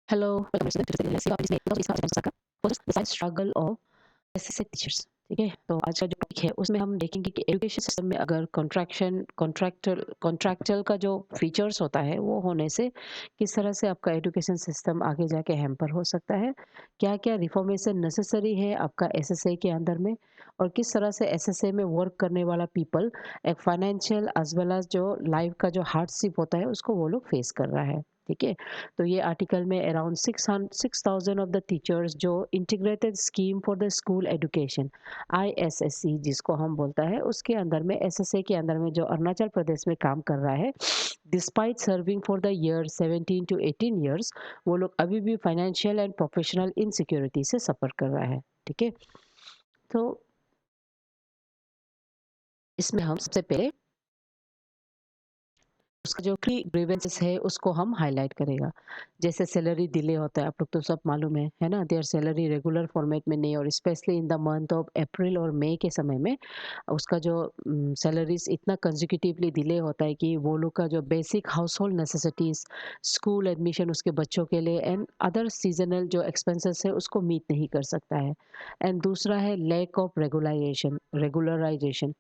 Hello, welcome to the Let's see about this Saka was the side struggle of SSC teachers. ठीक है, तो आज का जो टॉपिक है उसमें हम देखेंगे कि एजुकेशन सिस्टम में अगर कॉन्ट्रैक्चुअल का जो फीचर्स होता है वो होने से किस तरह से आपका एजुकेशन सिस्टम आगे जाके हैम्पर हो सकता है, क्या क्या रिफॉर्मेशन नेसेसरी है आपका एसएसए के अंदर में, और किस तरह से एसएसए में वर्क करने वाला पीपल एक फाइनेंशियल एज वेल एज जो लाइफ का जो हार्डशिप होता है उसको वो लोग फेस कर रहा है। ठीक है, तो ये आर्टिकल में अराउंड 6,000 ऑफ द टीचर्स जो integrated scheme for the school education ISSC जिसको हम बोलता है उसके अंदर में एसएसए के अंदर में जो अरुणाचल प्रदेश में काम कर रहा है, despite serving for the year 17 to 18 years, वो लोग अभी भी फाइनेंशियल एंड प्रोफेशनल इनसिक्योरिटी से सफ़र कर रहा है। ठीक है, तो इसमें हम सबसे पहले उसका जो की ग्रीवेंसेस है उसको हम हाईलाइट करेगा। जैसे सैलरी डिले होता है, आप लोग तो सब मालूम है ना? देयर सैलरी रेगुलर फॉर्मेट में नहीं, और specially in the month of April और मई के समय में उसका जो सैलरीज इतना कंसेक्यूटिवली डिले होता है कि वो लोग का जो basic house hold necessities, school admission उसके बच्चों के लिए एंड अदर सीजनल जो एक्सपेंसेस है उसको मीट नहीं कर सकता है। एंड दूसरा है लैक ऑफ रेगुलराइजेशन।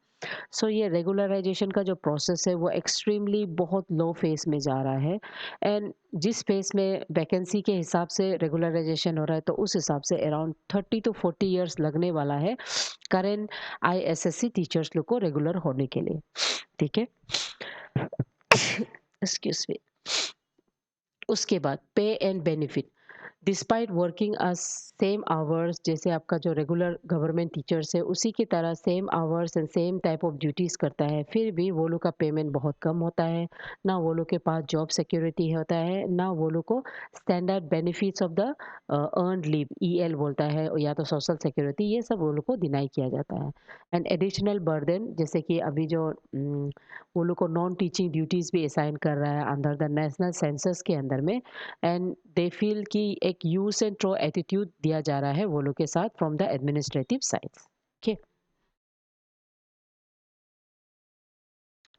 सो ये रेगुलराइजेशन का जो प्रोसेस है वो एक्सट्रीमली बहुत लो फेस में जा रहा है। एंड जिस फेस में वैकेंसी के हिसाब से रेगुलराइजेशन हो रहा है तो उस हिसाब से अराउंड 30 to 40 ईयर्स लगने वाला है करेंट आईएसएससी टीचर्स लोग को रेगुलर होने के लिए। ठीक है, एक्सक्यूज मी। उसके बाद पे and benefit, despite working same hours, जैसे आपका जो रेगुलर गवर्नमेंट टीचर्स है उसी की तरह same hours and same type of duties करता है, फिर भी वो लोग का पेमेंट बहुत कम होता है। ना वो लोग के पास जॉब सिक्योरिटी होता है, ना वो लोग को standard benefits of the earned leave EL बोलता है, या तो सोशल सिक्योरिटी, ये सब वो लोग को डिनाई किया जाता है। एंड एडिशनल बर्डन, जैसे कि अभी जो वो लोग को नॉन टीचिंग ड्यूटीज़ भी असाइन कर रहा है अंडर द नेशनल सेंसस के अंदर में। एंड दे फील कि एक यूज एंड थ्रो एटीट्यूड दिया जा रहा है वो लोग के साथ from the administrative side. Okay,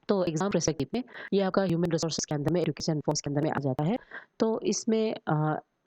तो एग्जाम पर्सपेक्टिव में ये आपका ह्यूमन रिसोर्सेज के अंदर में, एजुकेशन फोर्स के अंदर में आ जाता है। तो इसमें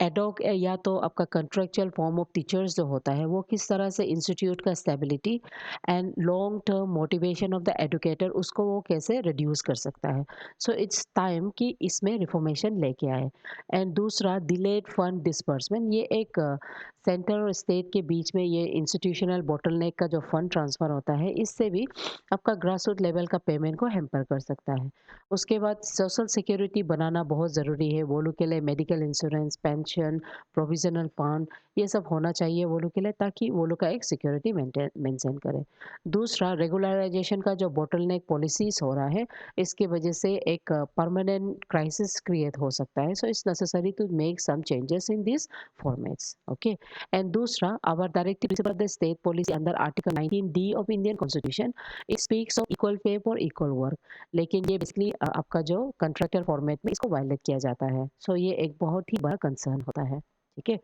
एडॉक या तो आपका कंट्रेक्चुअल फॉर्म ऑफ टीचर्स जो होता है वो किस तरह से इंस्टीट्यूट का stability and long term motivation of the educator उसको वो कैसे रिड्यूस कर सकता है। सो इट्स टाइम कि इसमें रिफॉर्मेशन लेके आए। एंड दूसरा, डिलेड फंड डिसबर्समेंट, ये एक सेंटर और स्टेट के बीच में ये इंस्टीट्यूशनल बोटलनेक का जो फंड ट्रांसफर होता है, इससे भी आपका ग्रास रूट लेवल का पेमेंट को हैम्पर कर सकता है। उसके बाद सोशल सिक्योरिटी बनाना बहुत ज़रूरी है वो लोग के लिए। Medical insurance, pension, provisional fund, ये सब होना चाहिए वो लोग के लिए, ताकि वो लोग का एक सिक्योरिटी मेंटेन करे। दूसरा, रेगुलराइजेशन का जो बोटलनेक पॉलिसीज हो रहा है, इसकी वजह से एक परमानेंट क्राइसिस क्रिएट हो सकता है। So it's necessary to make some changes in this formats. Okay, and दूसरा, our directive principle of the state policy under article 19D of Indian constitution, it speaks of equal pay for equal work. लेकिन ये basically आपका जो contractor format में इसको violet किया जाता है। सो ये एक बहुत ही बड़ा कंसर्न होता है। ठीक है,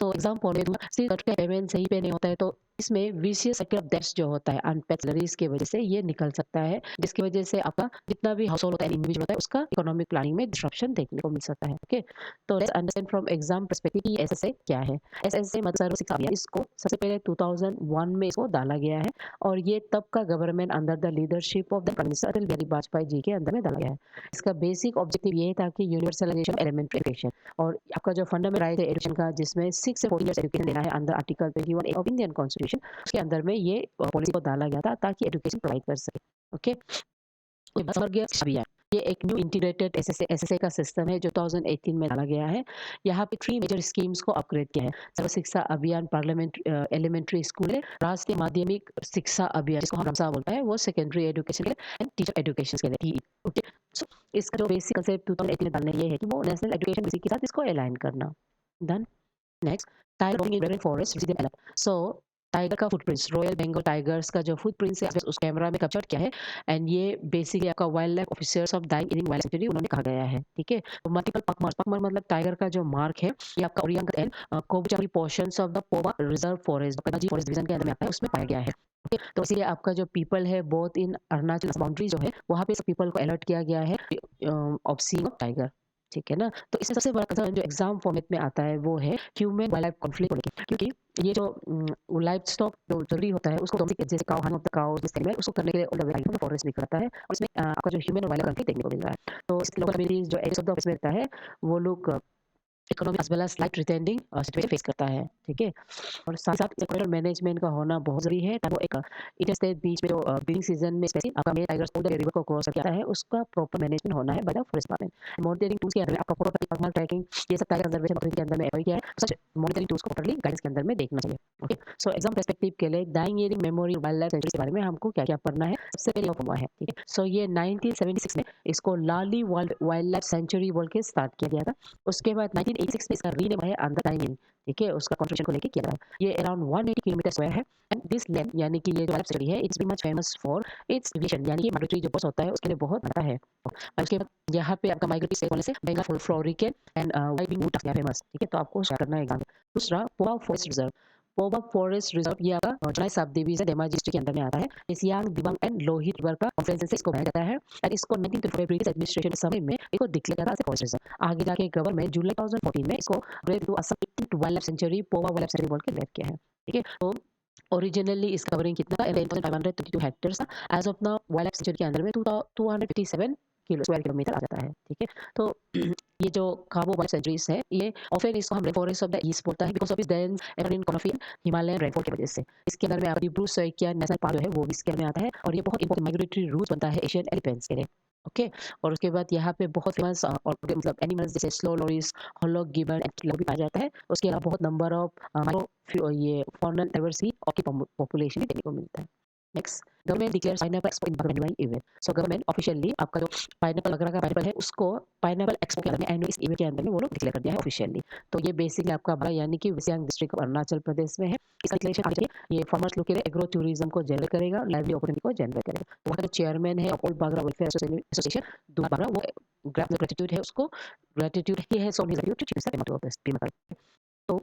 तो एग्जाम फॉर्मेट में सिर्फ कट का पेमेंट सही पे नहीं होता है, तो इसमें विशियस साइकिल ऑफ डेट्स जो होता है अनपेड सैलरीज की वजह से ये निकल सकता है, जिसकी वजह से आपका जितना भी हाउस होल्ड होता है, इंडिविजुअल होता है, उसका इकोनॉमिक प्लानिंग में डिस्रप्शन देखने को मिल सकता है। ओके, तो let's understand from exam perspective कि एसएसए क्या है। एसएसए मतलब सर्व शिक्षा अभियान, इसको सबसे पहले 2001 में इसको डाला गया है, और ये तब का government under the leadership of the prime minister Atal Bihari Vajpayee ji के अंदर में डाला गया है। इसका बेसिक ऑब्जेक्टिव ये था कि यूनिवर्सलाइजेशन ऑफ एलिमेंट्री एजुकेशन, और आपका जो फंडामेंटल राइट है एजुकेशन का, जिसमें 6 से 14 इयर्स एजुकेशन देना है under article 21 of Indian constitution, उसके अंदर में ये पॉलिसी को डाला गया था ताकि एजुकेशन प्रोवाइड कर सके। ओके, समग्र शिक्षा अभियान, ये एक न्यू इंटीग्रेटेड एसएसए का सिस्टम है जो 2018 में डाला गया है। यहाँ पे 3 मेजर स्कीम्स को अपग्रेड किया है। सर्व शिक्षा अभियान पार्लियामेंट एलिमेंट्री स्कूल है, राष्ट्रीय माध्यमिक शिक्षा अभियान जिसको हम रामसा बोलता है, वो सेकेंडरी एजुकेशन के लिए, एंड टीचर एजुकेशन के लिए टीई। ओके, सो इसका जो बेसिक कंसेप्ट 2018 में डालना ये है कि वो नेशनल एजुकेशन पॉलिसी के साथ इसको अलाइन करना। Done. Next, tiger roaming in red forest visit alert. So tiger का फुटप्रिंट्स, रॉयल बंगाल टाइगर्स का जो फुटप्रिंट्स है उस कैमरा में कैप्चर किया है, एंड ये बेसिकली आपका wild life officers of dying in wild sanctuary उन्होंने कहा गया है। ठीक है, तो मल्टीपल पकमर मतलब टाइगर का जो मार्क है, ये आपका ओरिएंटल एंड कोबचारी पोर्शंस ऑफ द पोवा reserve forest, Panaji forest division के अंदर में आता है, उसमें पाया गया है। ओके, तो इसीलिए आपका जो पीपल है बोथ इन अरुणाचल बाउंड्री जो है वहाँ पे सब पीपल को अलर्ट किया गया है ऑफ सीइंग ऑफ टाइगर। ठीक है ना? तो इसमें सबसे बड़ा कंसर्न जो एग्ज़ाम फॉर्मेट में आता है वो है ह्यूमन वाइल्ड लाइफ कॉन्फ्लिक्ट को लेके, क्योंकि ये जो लाइवस्टॉक जो ज़रूरी होता है उसको डोमेस्टिक जैसे काऊ, हर्न ऑफ द काऊ जैसे एनिमल उसको करने के लिए all the way right forest भी करता है और इसमें आपका जो ह्यूमन और वाइल्ड लाइफ कॉन्फ्लिक्ट देखने को मिल रहा है। तो इसकी लोकल कम्युनिटीज़ जो एरियाज़ ऑफ द ऑफिस में रहता है, वो लोग economic as well as life threatening situation face करता है, ठीक है? और साथ-साथ इक्वेटोरियल मैनेजमेंट का होना बहुत ज़रूरी है, ताकि वो एक इंटरस्टेट बीच में जो ब्रीडिंग सीज़न में स्पेशली आपका मेल टाइगर्स को रिवर को क्रॉस करके आता है, उसका प्रॉपर मैनेजमेंट होना है by the forest department. Monitoring tools के अंदर में आपका फोटो पर्सनल ट्रैकिंग ये सब टाइगर कंजर्वेशन अथॉरिटी के अंदर में एप्लाई किया है। सच मॉनिटरिंग टूल्स को प्रॉपर्ली गाइडेंस के अंदर में देखना चाहिए। ओके, सो एग्जाम पर्सपेक्टिव के लिए डाइंग एयरिंग मेमोरी वाइल्ड लाइफ सेंचुरी के बारे में हमको क्या-क्या पढ़ना है, सबसे पहले हुआ है, ठीक है? सो ये 1976 में इसको लाली वर्ल्ड वाइल्ड लाइफ सेंचुरी बोल के स्टार्ट किया गया था। उसके बाद 1986 में इसका रीनेम है अंडर डाइंग, ठीक है? उसका कंस्ट्रक्शन को लेके किया गया। ये अराउंड 180 किलोमीटर स्क्वायर है एंड दिस लैंड यानी कि ये जो अरब सेक्रेटरी है it's very much famous for its vision, यानी कि माइग्रेटरी जो बस होता है उसके लिए बहुत बड़ा है। और उसके बाद यहाँ पे आपका माइग्रेटरी स्टेट होने से बंगाल फ्लोरिकन एंड वाइडिंग वुड है फेमस, ठीक है? तो आपको शेयर करना है एग्जाम में। दूसरा Pova forest reserve. Pova forest reserve ये आपका Zonai sub division Dhemaji district के अंदर में आता है। इस सियांग, दिबांग एंड लोहित रिवर का कॉन्फ्लुएंस से इसको बनाया जाता है एंड इसको 1925 ब्रिटिश एडमिनिस्ट्रेशन के समय में इसको डिक्लेयर करा एज फॉरेस्ट रिजर्व। आगे जाके गवर्नमेंट जुलाई 2014 में इसको ग्रेड टू असम वाइल्ड लाइफ सेंचुरी पोवा वाइल्ड लाइफ सेंचुरी बोल के रेट किया है, ठीक है? तो ओरिजिनली इसका कवरिंग कितना था? 11,532 हेक्टेयर्स था। एज़ ऑफ नाउ वाइल्ड लाइफ सेंचुरी के अंदर में 257 स्क्वायर किलोमीटर आ जाता है, ठीक है? तो ये जो काबो वाइल्ड सेंचुरीज है, ये ऑफन इसको हम rain forest of the east बोलता है because of its dense evergreen conifer Himalayan rainfall की वजह से। इसके अंदर में ब्रू सैकिया नेशनल पार्क जो है वो भी इसके अंदर में आता है और ये बहुत इंपॉर्टेंट माइग्रेटरी रूट बनता है एशियन एलिफेंट्स के लिए। ओके, और उसके बाद यहाँ पे बहुत फेमस और मतलब एनिमल्स जैसे slow loris, hoolock gibbon antelope भी पाया जाता है। उसके अलावा बहुत नंबर ऑफ ये फॉरेन डाइवर्सिटी और की पॉपुलेशन भी देखने को मिलता है। Next, government declares pineapple expo in बागवानी इवेंट। सो गवर्नमेंट ऑफिशियली आपका जो पाइनएप्पल वगैरह का पाइनएप्पल है उसको पाइनएप्पल एक्सपो के अंदर में एनुअल इस इवेंट के अंदर में वो लोग डिक्लेयर कर दिया है ऑफिशियली। तो ये बेसिकली आपका बड़ा यानी कि सियांग डिस्ट्रिक्ट अरुणाचल प्रदेश में है। इसका डिक्लेरेशन आगे चलिए ये फार्मर्स लोग के लिए एग्रो टूरिज्म को जनरेट करेगा, लाइवली अपॉर्चुनिटी को जनरेट करेगा। तो वहाँ का जो चेयरमैन है ओल्ड बागरा वेलफेयर एसोसिएशन दुआ बागरा वो ग्रेटिट्यूड है उसको ग्रेटिट्यूड ही है so gratitude to chief minister of this. तो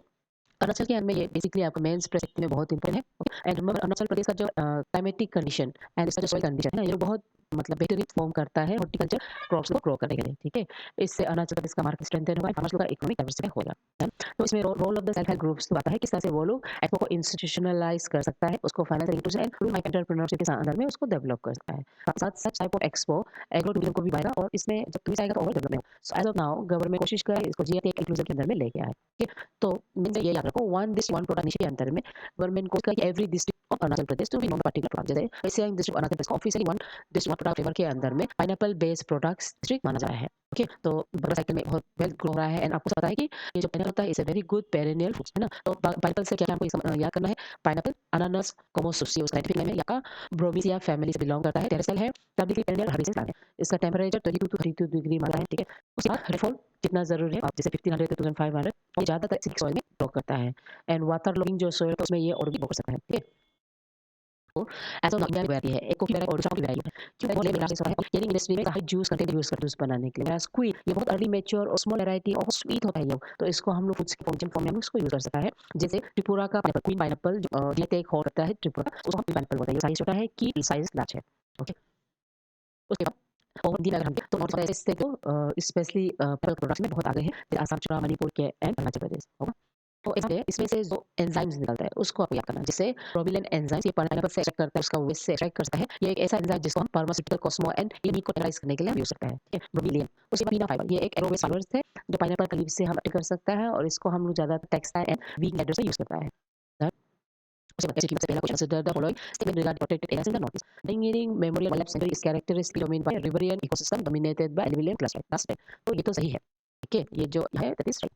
अरुणाचल के अंदर में ये बेसिकली आपका मेंस पर्सपेक्टिव में बहुत इंपॉर्टेंट है। Okay, and remember Arunachal Pradesh का जो क्लाइमेटिक कंडीशन एंड इसका जो सॉइल कंडीशन है ना ये बहुत मतलब बेहतरीन फॉर्म करता है हॉर्टिकल्चर क्रॉप्स को ग्रो करने के लिए, ठीक है? इससे अरुणाचल प्रदेश का मार्केट स्ट्रेंथन होगा, फार्मर्स लोग का इकोनॉमिक डाइवर्सिफाई होगा, है? तो इसमें role of the self help groups तो आता है किस तरह से वो लोग एक्सपो को इंस्टीट्यूशनलाइज कर सकता है, उसको financial inclusion and rural entrepreneurship के अंदर में उसको डेवलप कर सकता है। साथ such type of expo agro tourism को भी बढ़ाएगा और इसमें जब टूरिस्ट आएगा तो ओवरऑल डेवलपमेंट होगा। So as of now government कोशिश कर रही है इसको जीएटी इंक्लूजन के अंदर में लेके आए, ठीक है? तो मीन्स ये याद रखो one district one product initiative के अंदर में गवर्नमेंट को every district of Arunachal Pradesh to be known particular product, जैसे सियांग डिस्ट्रिक्ट अरुणाचल प्रदेश को officially one district one product flavour के अंदर में पाइनएप्पल बेस्ड प्रोडक्ट्स डिस्ट्रिक्ट माना जा रहा है। ओके, तो बड़ा साइकिल में बहुत वेल ग्रो रहा है एंड आपको पता है कि ये जो पाइनएप्पल होता है it's a very good perennial fruit, है ना? तो पाइनएप्पल से क्या हमको याद करना है? पाइनएप्पल अनानास कोमोसुसी उसका साइंटिफिक नेम है, या ब्रोमीसिया फैमिली से बिलोंग करता है, टेरेसल है, पब्लिकली पेरेनियल हर्बेसियस प्लांट है। इसका टेंपरेचर 22 टू 32 डिग्री माना है, ठीक है? उसके बाद रेनफॉल कितना ज़रूरी है आप जैसे 1500 टू 2500 और ज़्यादातर एसिडिक सॉइल में ग्रो करता है एंड वाटर लॉगिंग जो सॉइल है उसमें ये और भी ग्रो कर सकता है, ठीक है? तो ऐसा इंडिया में वैरायटी है, एक कॉफी वैरायटी और दूसरा की वैरायटी है। क्यों है? मिनरल्स से है और येनिंग इंडस्ट्री में हाई जूस कंटेंट यूज़ करते हैं जूस बनाने के लिए। व्हेयरएज़ क्विड ये बहुत अर्ली मैच्योर और स्मॉल वैरायटी और स्वीट होता है ये, तो इसको हम लोग फूड्स के फॉर्म में हम इसको यूज़ कर सकता है। जैसे त्रिपुरा का पाइनएप्पल, क्वीन पाइनएप्पल ये टेक हो सकता है त्रिपुरा, उसको हम क्वीन पाइनएप्पल बोलते हैं। ये साइज़ छोटा है कि साइज़ लार्ज है। ओके, उसके बाद और दिन अगर हम देखें तो नॉर्थ ईस्ट से तो स्पेशली पर्ल प्रोडक्ट्स में बहुत आगे हैं, जैसे असम, त्रिपुरा, मणिपुर के एंड अरुणाचल प्रदेश, होगा? तो इसमें से जो एंजाइम्स निकलता है उसको आपको याद करना है। जैसे ब्रोमीलियन एंजाइम्स ये पाइनएप्पल से एक्सट्रैक्ट करता है, उसका वेस्ट से एक्सट्रैक्ट करता है। ये एक ऐसा एंजाइम जिसको हम फार्मास्यूटिकल कॉस्मो एंड यूनिक को एनालाइज करने के लिए हम यूज करते हैं, ठीक है? ब्रोमीलियन। उसके बाद लीना फाइबर ये एक एरोवेज फाइबर्स है जो पाइनएप्पल के लीफ से हम कर सकता है और इसको हम लोग ज्यादातर टेक्सटाइल एंड वीक लेदर से यूज करता है। उसके बाद ऐसे पहला question consider the following statement regarding protected areas in the northeast. Ringing Memorial Wildlife Sanctuary is characteristically dominated by riparian ecosystem dominated by alluvial cluster. That's right. तो ये तो सही है, ठीक है? ये जो है that is right.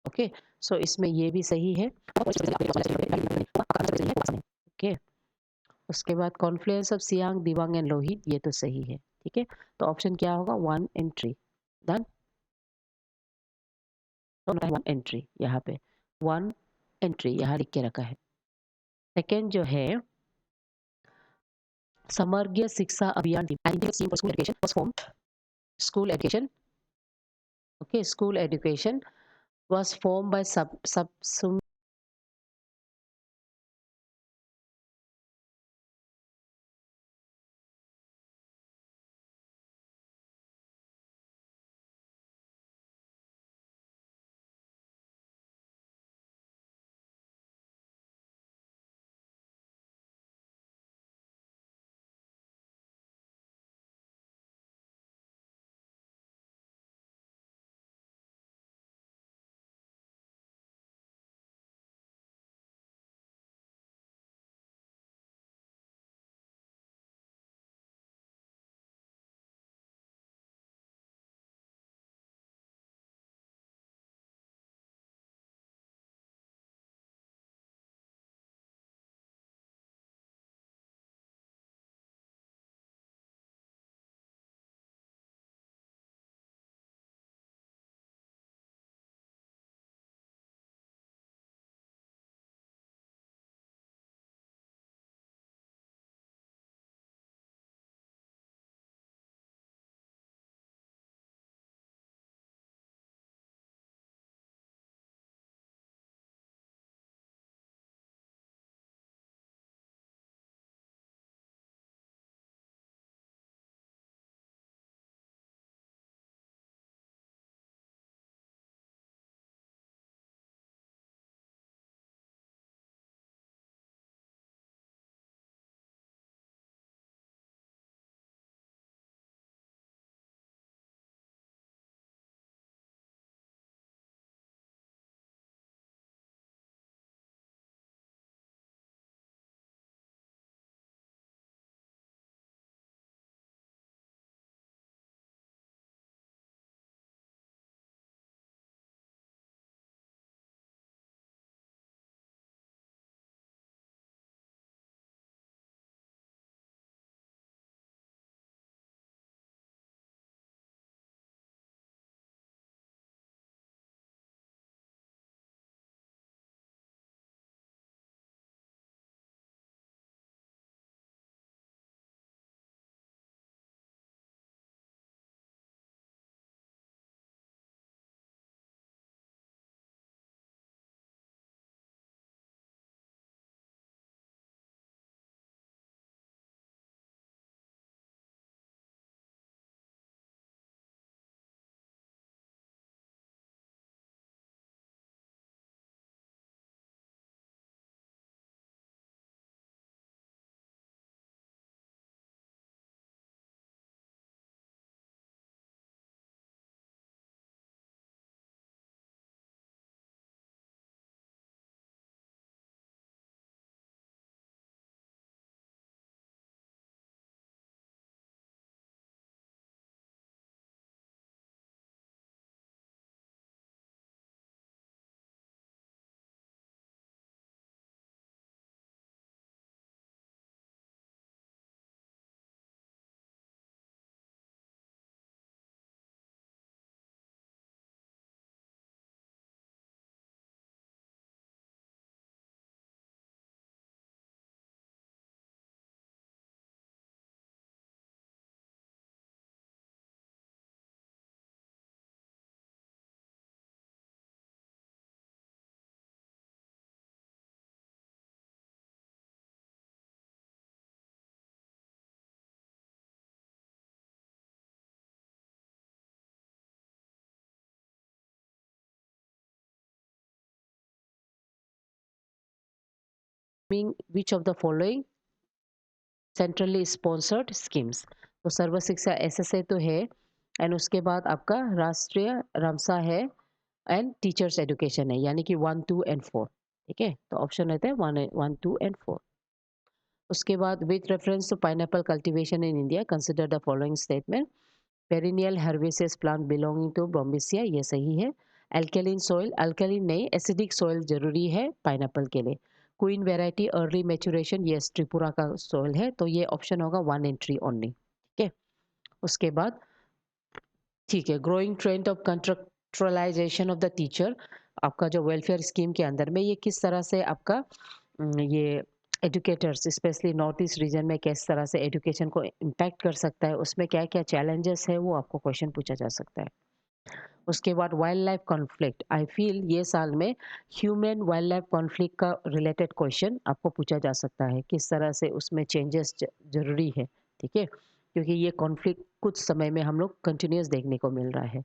ओके, सो इसमें ये भी सही है। ओके, उसके बाद Confluence of Siang, Dibang and Lohit ये तो सही है, ठीक है? तो ऑप्शन क्या होगा? 1 एंट्री डन। वन एंट्री यहाँ पे 1 एंट्री यहाँ लिख के रखा है। सेकंड जो है Samagra Shiksha Abhiyan scheme for school education was formed school education okay school education was formed by सब mean which of the following centrally sponsored schemes. तो सर्व शिक्षा एसएसए तो है, एंड उसके बाद आपका राष्ट्रीय रामसा है, एंड टीचर्स एजुकेशन है, यानी कि 1, 2 एंड 4। ठीक है, तो ऑप्शन रहता है 1, 2 एंड 4। उसके बाद with reference to pineapple cultivation in India consider the following statement. Perennial herbaceous plant belonging to bromeliaceae, ये सही है। अल्कलीन सॉइल, अल्कलीन नहीं एसिडिक सॉइल जरूरी है पाइनएप्पल के लिए। Queen variety early maturation, yes Tripura का सॉइल है, तो ये ऑप्शन होगा 1 एंट्री ओनली। ठीक है, उसके बाद ठीक है, growing trend of contractualisation of the teacher, आपका जो वेलफेयर स्कीम के अंदर में ये किस तरह से आपका ये educators specially north east region में किस तरह से एजुकेशन को इम्पैक्ट कर सकता है, उसमें क्या क्या चैलेंजेस है, वो आपको क्वेश्चन पूछा जा सकता है। उसके बाद wild life conflict, I feel ये साल में ह्यूमन वाइल्ड लाइफ कॉन्फ्लिक्ट का रिलेटेड क्वेश्चन आपको पूछा जा सकता है, किस तरह से उसमें चेंजेस जरूरी है। ठीक है, क्योंकि ये कॉन्फ्लिक्ट कुछ समय में हम लोग कंटिन्यूस देखने को मिल रहा है।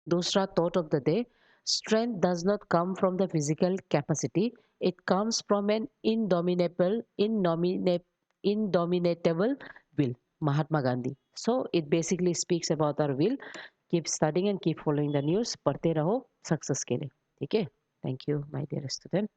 दूसरा thought of the day, strength does not come from the physical capacity, it comes from an indomitable will, Mahatma Gandhi. So it basically speaks about our will. Keep studying and keep following the news, पढ़ते रहो success के लिए। ठीक है, thank you my dear student.